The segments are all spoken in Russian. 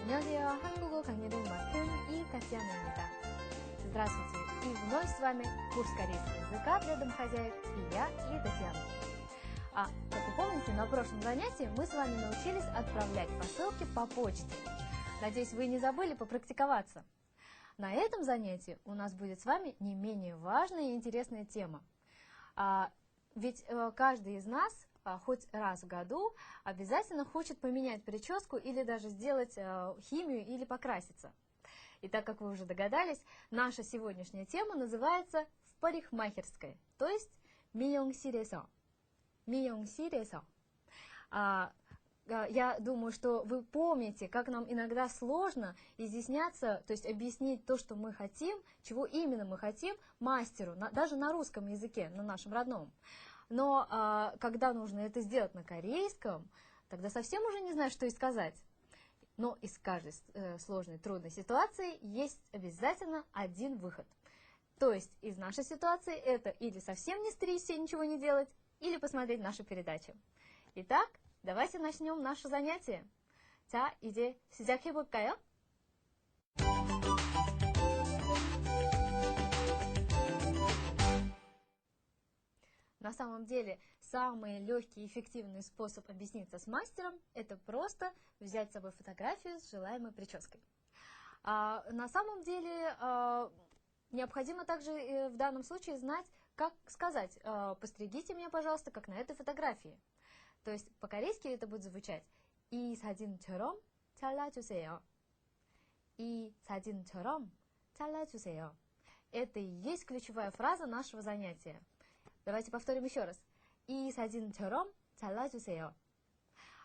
안녕하세요. 한국어 강의를 맡은 이타티아나입니다. Здравствуйте. И вновь с вами курс корейского языка для домохозяек и я, и Татьяна. Как вы помните, на прошлом занятии мы с вами научились отправлять посылки по почте. Надеюсь, вы не забыли попрактиковаться. На этом занятии у нас будет с вами не менее важная и интересная тема. Ведь каждый из нас хоть раз в году обязательно хочет поменять прическу или даже сделать химию или покраситься. И так как вы уже догадались, наша сегодняшняя тема называется «В парикмахерской», то есть «미용실에서». «미용실에서». Я думаю, что вы помните, как нам иногда сложно изъясняться, то есть объяснить то, что мы хотим, чего именно мы хотим мастеру, даже на русском языке, на нашем родном. Но когда нужно это сделать на корейском, тогда совсем уже не знаешь, что и сказать. Но из каждой сложной, трудной ситуации есть обязательно один выход. То есть из нашей ситуации это или совсем не стричься и ничего не делать, или посмотреть нашу передачу. Итак, давайте начнем наше занятие. 자, 이제 시작해볼까요? На самом деле, самый легкий и эффективный способ объясниться с мастером – это просто взять с собой фотографию с желаемой прической. На самом деле, необходимо также в данном случае знать, как сказать «постригите меня, пожалуйста, как на этой фотографии». То есть по-корейски это будет звучать «이 사진처럼 잘라주세요». «이 사진처럼 잘라주세요». Это и есть ключевая фраза нашего занятия. Давайте повторим еще раз. «이 사진처럼 잘라주세요».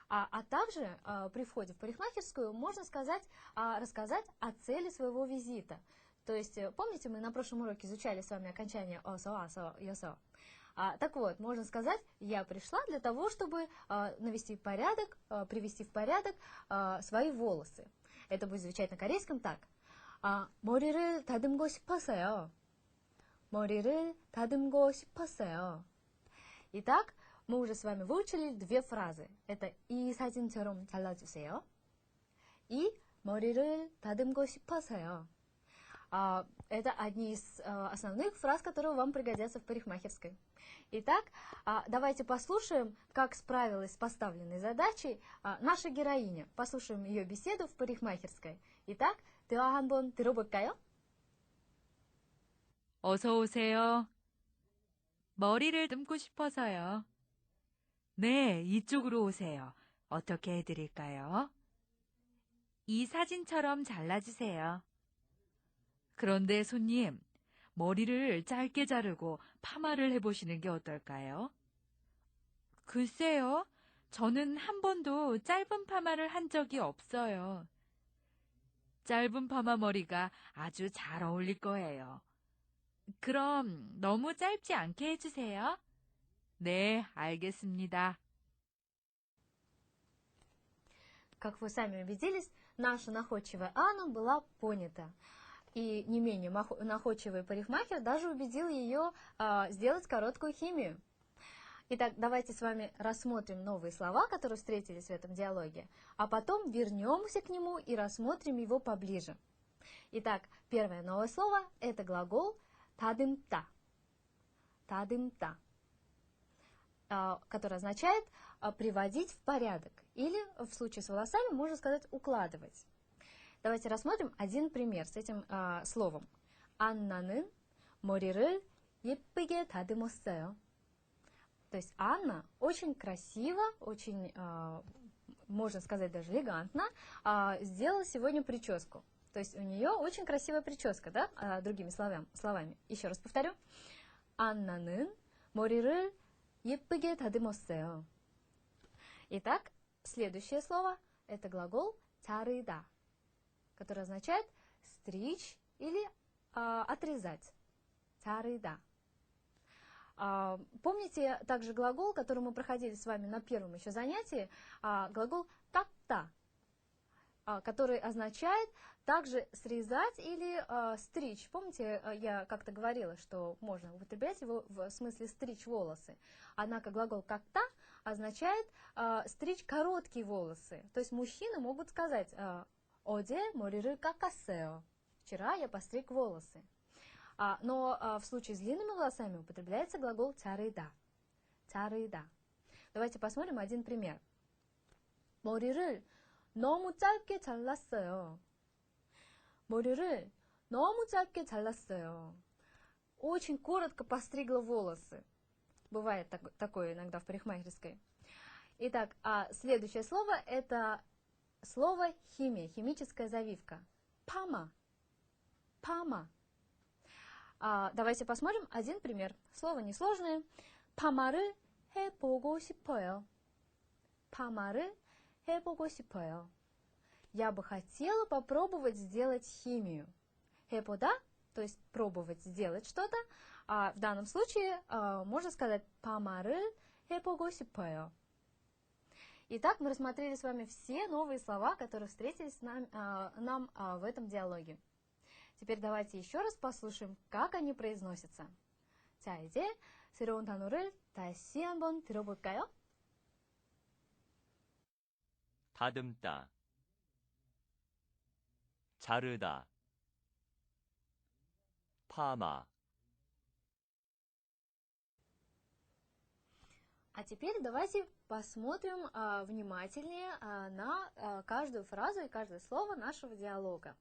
А также при входе в парикмахерскую можно рассказать о цели своего визита. То есть, помните, мы на прошлом уроке изучали с вами окончание «осо», «асо», «йосо». Так вот, можно сказать, я пришла для того, чтобы привести в порядок свои волосы. Это будет звучать на корейском так. 머리를 다듬고 싶었어요. 머리를 다듬고 싶었어요. Итак, мы уже с вами выучили две фразы. Это «이 사진처럼 잘라주세요» и «머리를 다듬고 싶어서요». Это одни из основных фраз, которые вам пригодятся в парикмахерской. Итак, давайте послушаем, как справилась с поставленной задачей наша героиня. Послушаем ее беседу в парикмахерской. Итак, 대화 한번 들어볼까요? 어서 오세요. 머리를 감고 싶어서요. 네, 이쪽으로 오세요. 어떻게 해드릴까요? 이 사진처럼 잘라주세요. 그런데 손님, 머리를 짧게 자르고 파마를 해보시는 게 어떨까요? 글쎄요, 저는 한 번도 짧은 파마를 한 적이 없어요. 짧은 파마 머리가 아주 잘 어울릴 거예요. 그럼 너무 짧지 않게 해주세요. 네, 알겠습니다. Как вы сами убедились, наша находчивая Анна была понята. И не менее находчивый парикмахер даже убедил ее сделать короткую химию. Итак, давайте с вами рассмотрим новые слова, которые встретились в этом диалоге, а потом вернемся к нему и рассмотрим его поближе. Итак, первое новое слово – это глагол 다듬다, 다듬다, который означает приводить в порядок. Или в случае с волосами можно сказать укладывать. Давайте рассмотрим один пример с этим словом. 안나는 머리를 예쁘게 다듬었어요. То есть Анна очень красиво, очень, можно сказать, даже элегантно сделала сегодня прическу. То есть у нее очень красивая прическа, да, другими словами. Еще раз повторю. 안나는 머리를 예쁘게 다듬었어요. Итак, следующее слово – это глагол 자르다, который означает стричь или отрезать. 자르다. Помните также глагол, который мы проходили с вами на первом еще занятии, глагол 깎다, который означает также срезать или стричь. Помните, я как-то говорила, что можно употреблять его в смысле стричь волосы. Однако глагол «깎다» означает стричь короткие волосы. То есть мужчины могут сказать 어제 머리를 깎았어요. Вчера я постриг волосы. Но в случае с длинными волосами употребляется глагол 자르다. 자르다. Давайте посмотрим один пример. 머리를 너무 짧게 잘랐어요. 머리를 너무 짧게 잘랐어요. Очень коротко постригла волосы. Бывает такое иногда в парикмахерской. Итак, следующее слово это слово химия, химическая завивка. Пама. Пама. Давайте посмотрим один пример. Слово несложное. 파마를 해보고 싶어요. 파마를 해보고 싶어요. Я бы хотела попробовать сделать химию. 해보다, то есть пробовать сделать что-то. В данном случае можно сказать 파마를 해보고 싶어요. Итак, мы рассмотрели с вами все новые слова, которые встретились нам в этом диалоге. Теперь давайте еще раз послушаем, как они произносятся. 자, 이제 새로운 단어를 다시 한번 들어볼까요? 다듬다, 자르다, 파마. А теперь давайте посмотрим внимательнее на каждую фразу и каждое слово нашего диалога.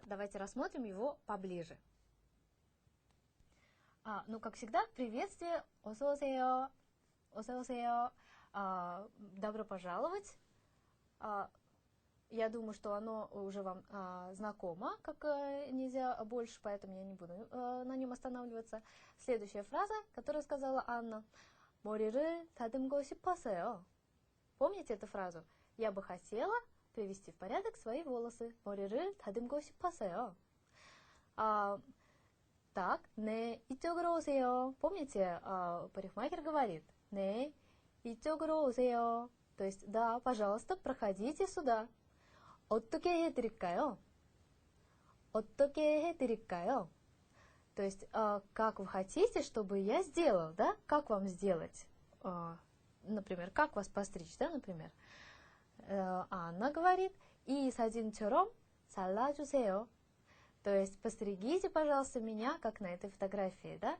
Давайте рассмотрим его поближе. Ну, как всегда, приветствие. 어서 오세요. 어서 오세요. Добро пожаловать. Я думаю, что оно уже вам знакомо, как нельзя больше, поэтому я не буду на нем останавливаться. Следующая фраза, которую сказала Анна. 머리를 다듬고 싶었어요. Помните эту фразу? Я бы хотела привести в порядок свои волосы. 머리를 다듬고 싶었어요. Так, 네, 이쪽으로 오세요. Помните, парикмахер говорит, 네, 이쪽으로 오세요. То есть, да, пожалуйста, проходите сюда. 어떻게 해드릴까요? 어떻게 해드릴까요? То есть, как вы хотите, чтобы я сделал, да? Как вам сделать? Например, как вас постричь, да, например? Анна говорит, и 사진처럼 잘라주세요. То есть, постригите, пожалуйста, меня, как на этой фотографии, да?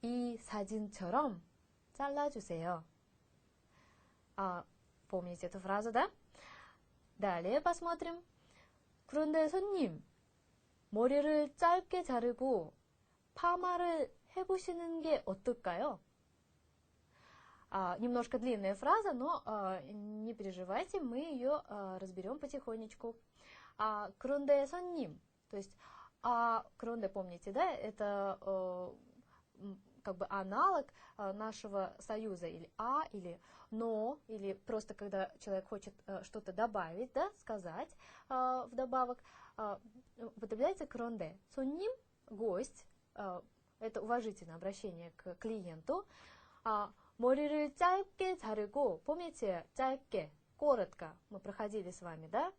И 사진처럼 잘라주세요. Помните эту фразу, да? Далее посмотрим. 그런데 손님, 머리를 짧게 자르고 파마를 해보시는 게 어떨까요? Немножко длинная фраза, но не переживайте, мы ее разберем потихонечку. 그런데 손님, то есть 그런데, помните, да, это как бы аналог нашего союза, или или но, или просто когда человек хочет что-то добавить, да, сказать вдобавок, употребляется 그런데. 손님, гость, это уважительное обращение к клиенту. 머리를 짧게 자르고, помните, 짧게, коротко, мы проходили с вами, да,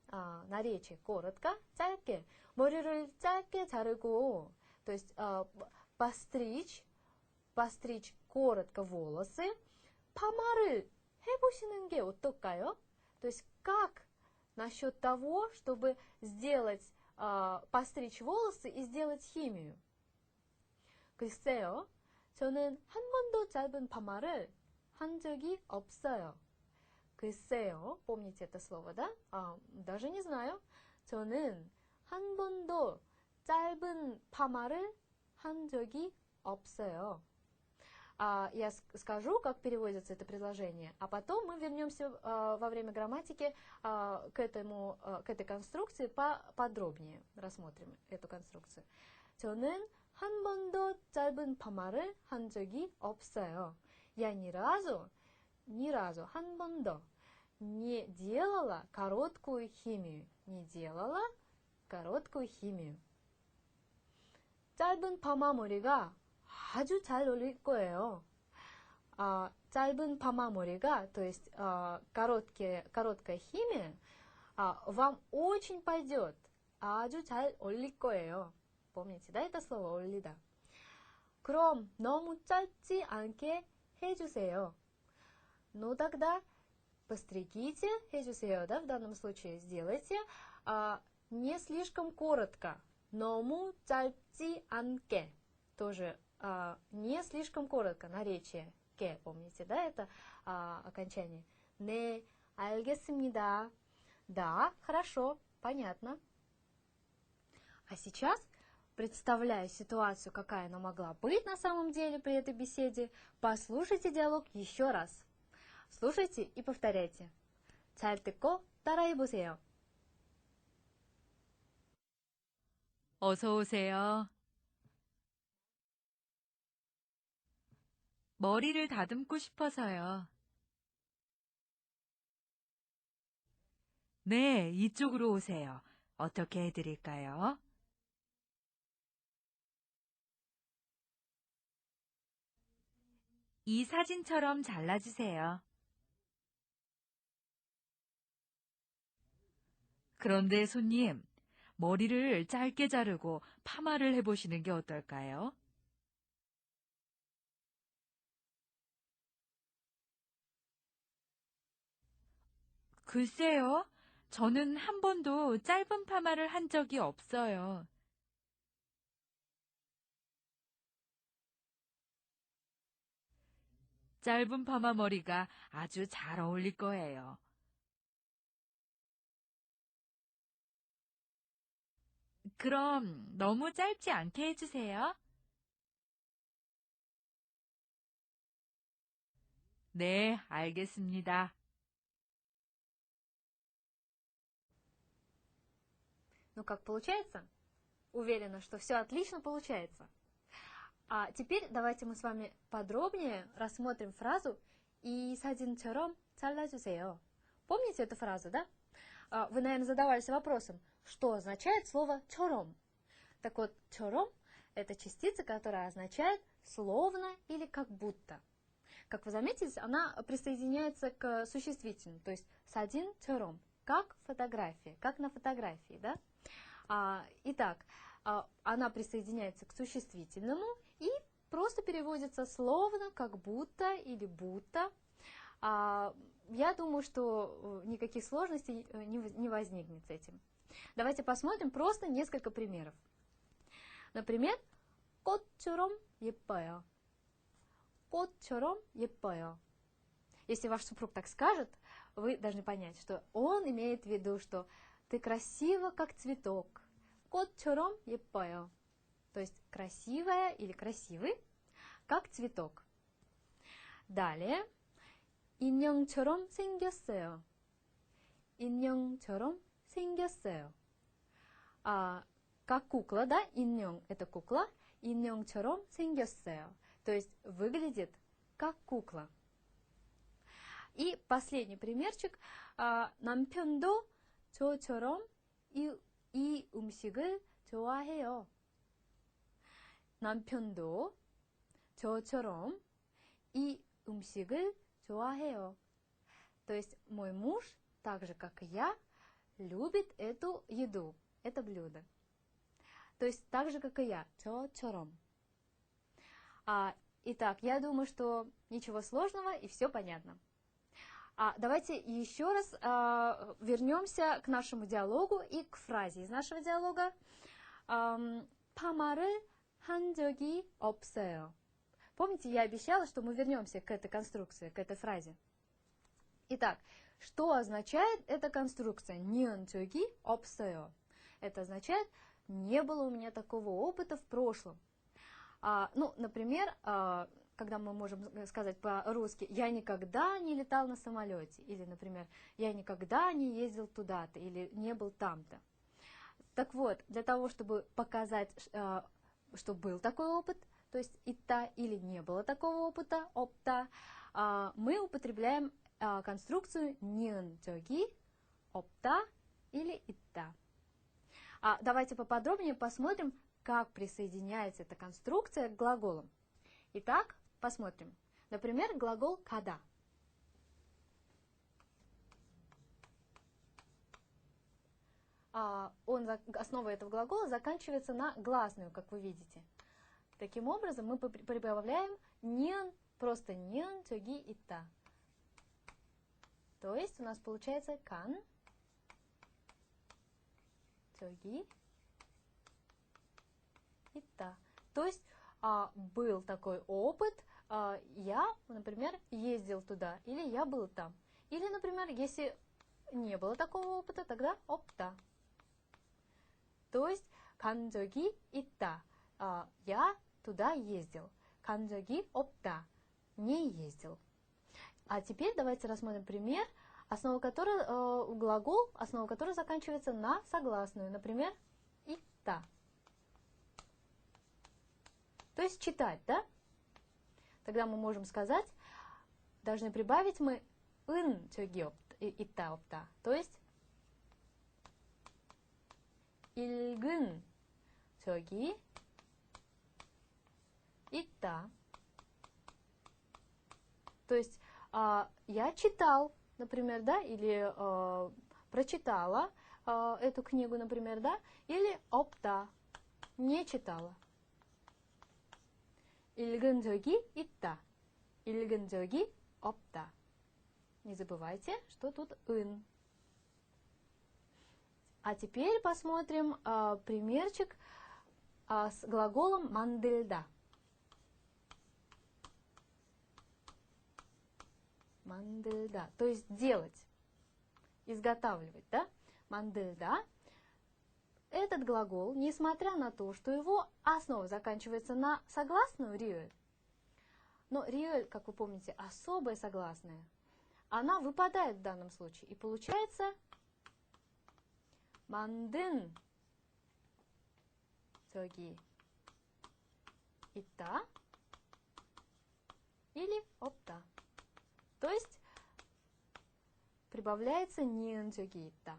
наречие коротко, 짧게, 머리를 짧게 자르고, то есть постричь коротко волосы, 파마를 해보시는 게 어떨까요? То есть как насчет того, чтобы сделать, постричь волосы и сделать химию? 글쎄요, 저는 한 번도 짧은 파마를 한 적이 없어요. 글쎄요, помните это слово, да? Даже не знаю. 저는 한 번도 짧은 파마를 한 적이 없어요. Я скажу, как переводится это предложение, а потом мы вернемся во время грамматики к этой конструкции подробнее. Рассмотрим эту конструкцию. 저는 한 번도 짧은 파마를 한 적이 없어요. Я ни разу, 한 번도 не делала короткую химию. Не делала короткую химию. 짧은 파마 머리가 아주 잘 어울릴 거예요. 짧은 파마 머리가, то есть короткая химия, вам очень пойдет. 아주 잘 어울릴 거예요. Помните, да, это слово 어울리다. 그럼 너무 짧지 않게 해주세요. Но тогда постригите, 해주세요, да, в данном случае сделайте, не слишком коротко, 너무 짧지 않게, тоже не слишком коротко, наречие, ке, помните, да, это окончание, не, 알겠습니다, да, хорошо, понятно. А сейчас, представляя ситуацию, какая она могла быть на самом деле при этой беседе, послушайте диалог еще раз. слушайте и повторяйте. 잘 듣고 따라해보세요. 어서 오세요. 머리를 다듬고 싶어서요. 네, 이쪽으로 오세요. 어떻게 해드릴까요? 이 사진처럼 잘라주세요. 그런데 손님, 머리를 짧게 자르고 파마를 해보시는 게 어떨까요? 글쎄요, 저는 한 번도 짧은 파마를 한 적이 없어요. 짧은 파마 머리가 아주 잘 어울릴 거예요. 그럼 너무 짧지 않게 해주세요. 네, 알겠습니다. Ну как получается? Уверена, что все отлично получается. А теперь давайте мы с вами подробнее рассмотрим фразу «이 사진처럼 잘라주세요». Помните эту фразу, да? Вы, наверное, задавались вопросом, что означает слово «처럼». Так вот, «처럼» – это частица, которая означает «словно» или «как будто». Как вы заметите, она присоединяется к существительному, то есть «사진처럼», как фотография, как на фотографии, да? Итак, она присоединяется к существительному и просто переводится словно, как будто или будто. Я думаю, что никаких сложностей не возникнет с этим. Давайте посмотрим просто несколько примеров. Например, 꽃처럼 예뻐요. 꽃처럼 예뻐요. Если ваш супруг так скажет, вы должны понять, что он имеет в виду, что ты красива, как цветок. 꽃처럼 예뻐요. То есть красивая или красивый, как цветок. Далее. 인형처럼 생겼어요. 인형처럼 생겼어요. Как кукла, да? 인형 – это кукла. 인형처럼 생겼어요. То есть выглядит как кукла. И последний примерчик. 남편도 저처럼 이 음식을 좋아해요. 남편도 저처럼 이 음식을 좋아해요. То есть мой муж, так же как и я, любит эту еду, это блюдо. То есть так же как и я, 저처럼. Итак, я думаю, что ничего сложного и все понятно. Давайте еще раз вернемся к нашему диалогу и к фразе из нашего диалога. 파마를 한 적이 없어요. Помните, я обещала, что мы вернемся к этой конструкции, к этой фразе. Итак, что означает эта конструкция? 한 적이 없어요. Это означает, не было у меня такого опыта в прошлом. Например, когда мы можем сказать по-русски, я никогда не летал на самолете, или, например, я никогда не ездил туда-то, или не был там-то. Так вот, для того, чтобы показать, что был такой опыт, то есть итта или не было такого опыта, опта, мы употребляем конструкцию 한 적이 없다 или итта. Давайте поподробнее посмотрим, как присоединяется эта конструкция к глаголам. Итак, посмотрим. Например, глагол «когда». Основа этого глагола заканчивается на гласную, как вы видите. Таким образом, мы прибавляем «нен», просто «нен», «тёги» и «та». То есть у нас получается кан, 저기 있다. То есть был такой опыт, я, например, ездил туда, или я был там. Или, например, если не было такого опыта, тогда 없다. То есть 간 적이 있다. Я туда ездил. 간 적이 없다. Не ездил. А теперь давайте рассмотрим пример, глагол, основа которого заканчивается на согласную. Например, 있다. То есть читать, да? Тогда мы можем сказать, должны прибавить мы 은 저기 있다, 없다. То есть 읽은 저기 있다. То есть я читал, например, да, или прочитала эту книгу, например, да, или 없다, не читала. 읽은 적이 있다. 읽은 적이 없다. Не забывайте, что тут ын. А теперь посмотрим примерчик с глаголом 만들다. 만들다, то есть делать, изготавливать, да? 만들다. Этот глагол, несмотря на то, что его основа заканчивается на согласную риэль, но риэль, как вы помните, особая согласная, она выпадает в данном случае. И получается 만든 저기 있다 или 없다. То есть прибавляется ни은 저기 있다.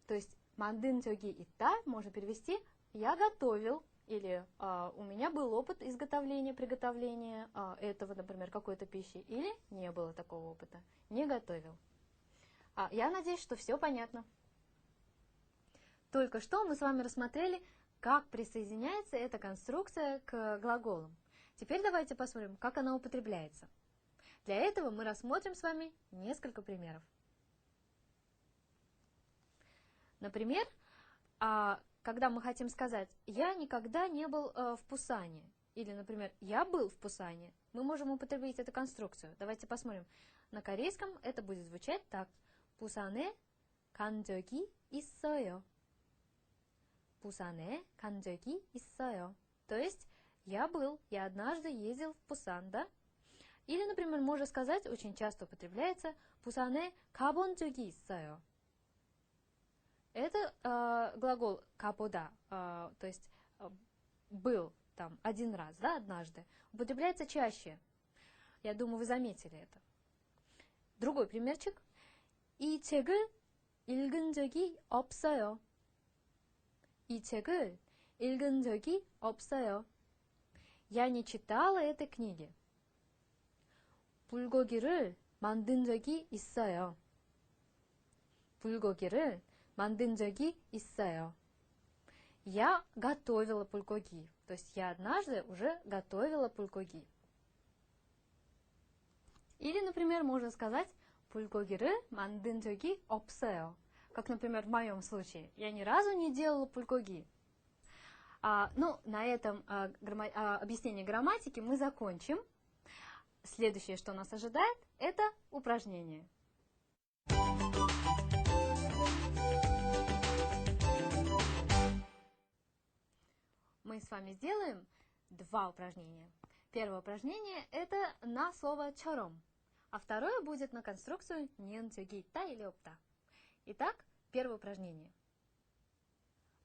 То есть 만든 저기 있다 можно перевести «я готовил» или «у меня был опыт изготовления, приготовления этого, например, какой-то пищи», или «не было такого опыта, не готовил». Я надеюсь, что все понятно. Только что мы с вами рассмотрели, как присоединяется эта конструкция к глаголам. Теперь давайте посмотрим, как она употребляется. Для этого мы рассмотрим с вами несколько примеров. Например, когда мы хотим сказать «я никогда не был в Пусане», или, например, «я был в Пусане», мы можем употребить эту конструкцию. Давайте посмотрим. На корейском это будет звучать так. «Пусане 간 적이 있어요». «Пусане 간 적이 있어요». То есть «я однажды ездил в Пусан», да? Или, например, можно сказать, очень часто употребляется «Пусане 가본 적이 있어요». Это глагол 가보다, то есть был там один раз, да, однажды, употребляется чаще. Я думаю, вы заметили это. Другой примерчик. 이 책을 읽은 적이 없어요. 이 책을 읽은 적이 없어요. Я не читала этой книги. 불고기를 만든 적이 있어요. 불고기를 만든 적이 있어요. Я готовила пулгоги. То есть я однажды уже готовила пулгоги. Или, например, можно сказать 불고기를 만든 적이 없어요. Как, например, в моем случае. Я ни разу не делала пулгоги. Ну, на этом объяснение грамматики мы закончим. Следующее, что нас ожидает, это упражнение. Мы с вами сделаем два упражнения. Первое упражнение это на слово «처럼», а второе будет на конструкцию «ни은 저기 있다» или «없다». Итак, первое упражнение.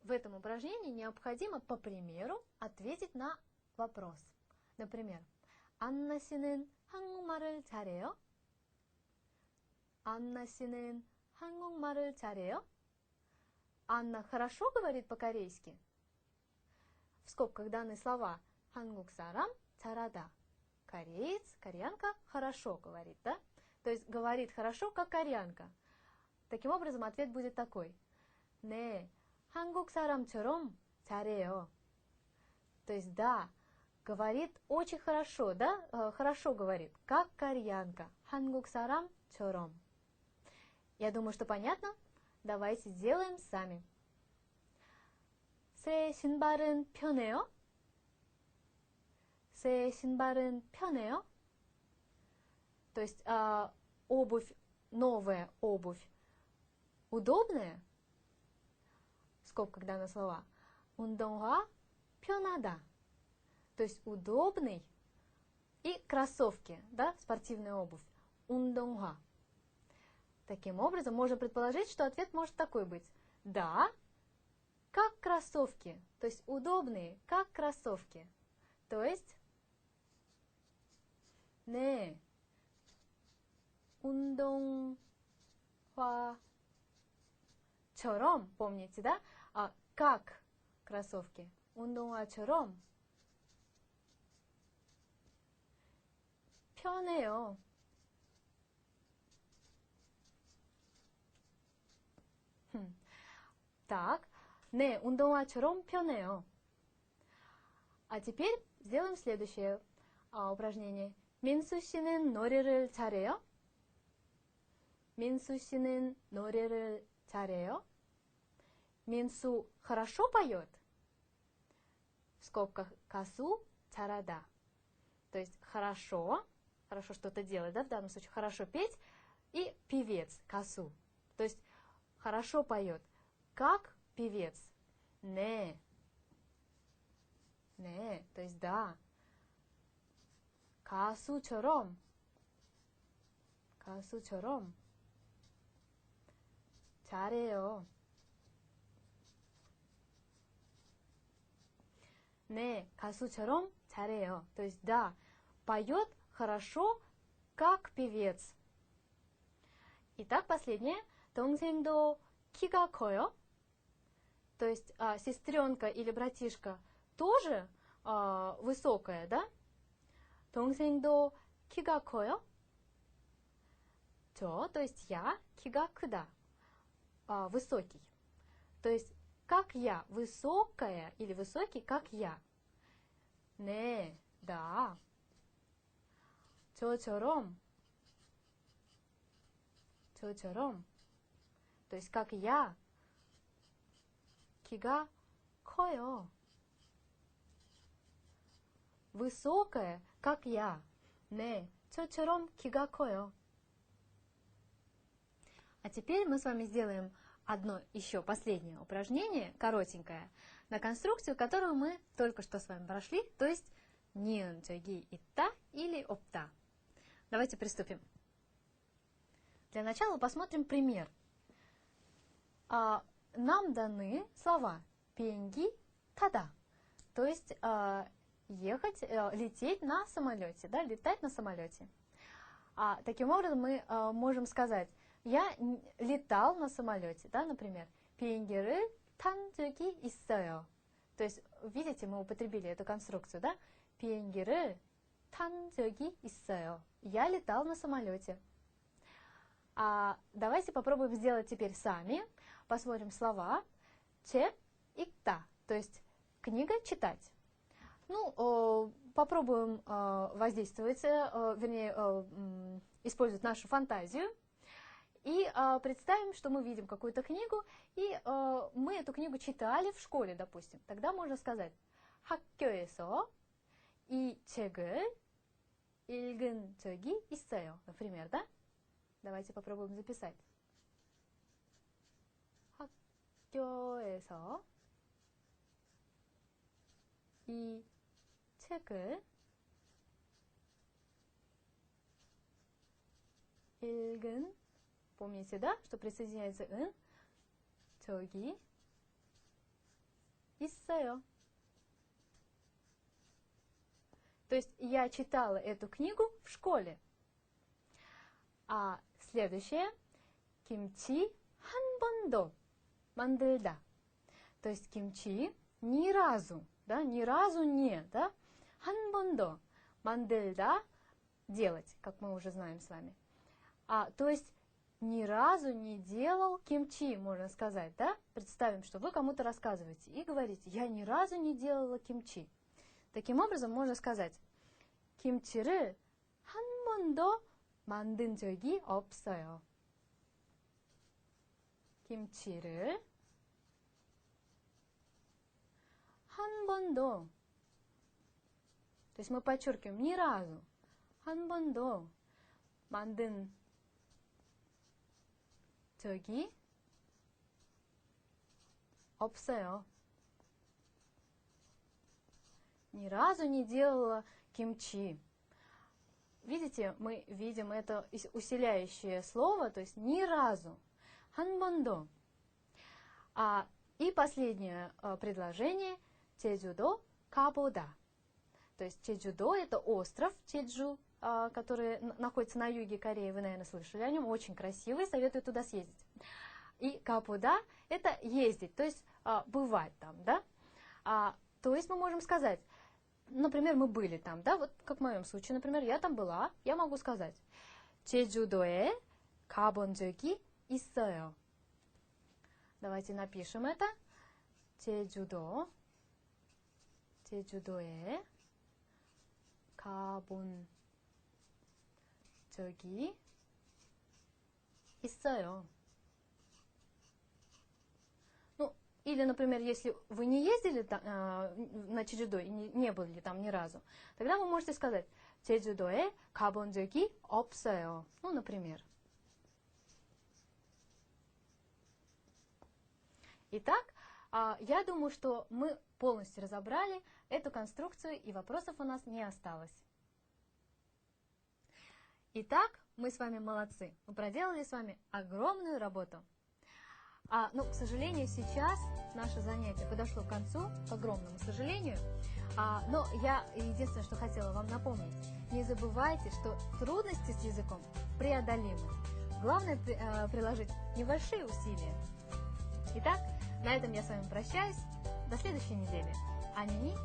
В этом упражнении необходимо по примеру ответить на вопрос. Например, 안나 씨는 한국말을 잘해요? 안나 씨는 한국말을 잘해요? Анна хорошо говорит по-корейски? В скобках данные слова 한국 사람 잘하다. Кореец, кореянка хорошо говорит, да? То есть говорит хорошо, как кореянка. Таким образом, ответ будет такой. 네, 한국 사람처럼 잘해요. То есть, да, говорит очень хорошо, да? Хорошо говорит, как кореянка. 한국 사람처럼. Я думаю, что понятно. Давайте сделаем сами. 새 신발은 편해요? 새 신발은 편해요? То есть обувь, новая обувь удобная? В скобках данного слова. 운동화 편하다. То есть удобный. И кроссовки, да, спортивная обувь. 운동화. Таким образом, можно предположить, что ответ может такой быть. Да, как кроссовки. То есть удобные, как кроссовки. То есть 네, 운동화처럼, помните, да? Как кроссовки. 운동화처럼 편해요. Так, 네, 운동화처럼 편해요. А теперь сделаем следующее упражнение. 민수 씨는 노래를 잘해요? 민수 씨는 노래를 잘해요? 민수 хорошо поет? В скобках 가수 잘하다. То есть хорошо что-то делать, да, в данном случае хорошо петь, и певец, 가수. То есть хорошо поет, как певец. 네. 네, то есть да. 가수처럼 잘해요. 네, 가수처럼 잘해요. То есть да, поет хорошо, как певец. Итак, последнее. 동생도 키가 커요? То есть сестренка или братишка тоже высокая, да? 동생도 키가 커요? то есть я, 키가 크다, высокий. То есть как я, высокая или высокий, как я. 네, да. 저처럼. То есть как я, 키가 커요. Высокая, как я. 네, 저처럼 키가 커요. А теперь мы с вами сделаем одно еще последнее упражнение, коротенькое, на конструкцию, которую мы только что с вами прошли, то есть 니은, 저기 있다 или 없다. Давайте приступим. Для начала посмотрим пример. Нам даны слова 비행기 타다, то есть ехать, лететь на самолете, да, летать на самолете. Таким образом мы можем сказать, я летал на самолете, да, например, 비행기를 탄 적이 있어요. То есть, видите, мы употребили эту конструкцию, да, 비행기를 탄 적이 있어요. Я летал на самолете. Давайте попробуем сделать теперь сами. Посмотрим слова. 책 읽다, то есть книга читать. Ну, попробуем воздействовать, вернее, использовать нашу фантазию. И представим, что мы видим какую-то книгу, и мы эту книгу читали в школе, допустим. Тогда можно сказать 학교에서 이 책을 읽은 적이 있어요. Например, да? Давайте попробуем записать. 학교에서 이 책을 읽은, помните, да, что присоединяется ын, 저기 있어요. То есть я читала эту книгу в школе. А следующее, 김치 한 번도 만들다. То есть 김치 ни разу, да, ни разу не, да, 한 번도 만들다 делать, как мы уже знаем с вами. То есть ни разу не делал кимчи, можно сказать, да? Представим, что вы кому-то рассказываете и говорите, я ни разу не делала кимчи. Таким образом, можно сказать, 김치를 한 번도 만든 적이 없어요. 김치를 한 번도, то есть мы подчеркиваем ни разу, 한 번도 만든 적이 없어요. Ни разу не делала кимчи. Видите, мы видим это усиляющее слово, то есть ни разу. 한 번도. И последнее предложение 제주도 가보다. То есть Чеджудо — это остров Чеджу, который находится на юге Кореи. Вы, наверное, слышали о нем. Очень красивый, советую туда съездить. И капуда — это ездить, то есть бывать там, да? То есть мы можем сказать, например, мы были там, да, вот как в моем случае, например, я там была, я могу сказать 제주도에 가본 적이 있어요. Давайте напишем это. 제주도에 가본 적이 있어요. Ну, или, например, если вы не ездили на Чеджудо и не были там ни разу, тогда вы можете сказать 제주도에 가본 적이 없어요. Ну, например. Итак, я думаю, что мы полностью разобрали эту конструкцию, и вопросов у нас не осталось. Итак, мы с вами молодцы. Мы проделали с вами огромную работу. Но, к сожалению, сейчас наше занятие подошло к концу, к огромному сожалению. Но я единственное, что хотела вам напомнить, не забывайте, что трудности с языком преодолимы. Главное приложить небольшие усилия. Итак, на этом я с вами прощаюсь. До следующей недели. Анини.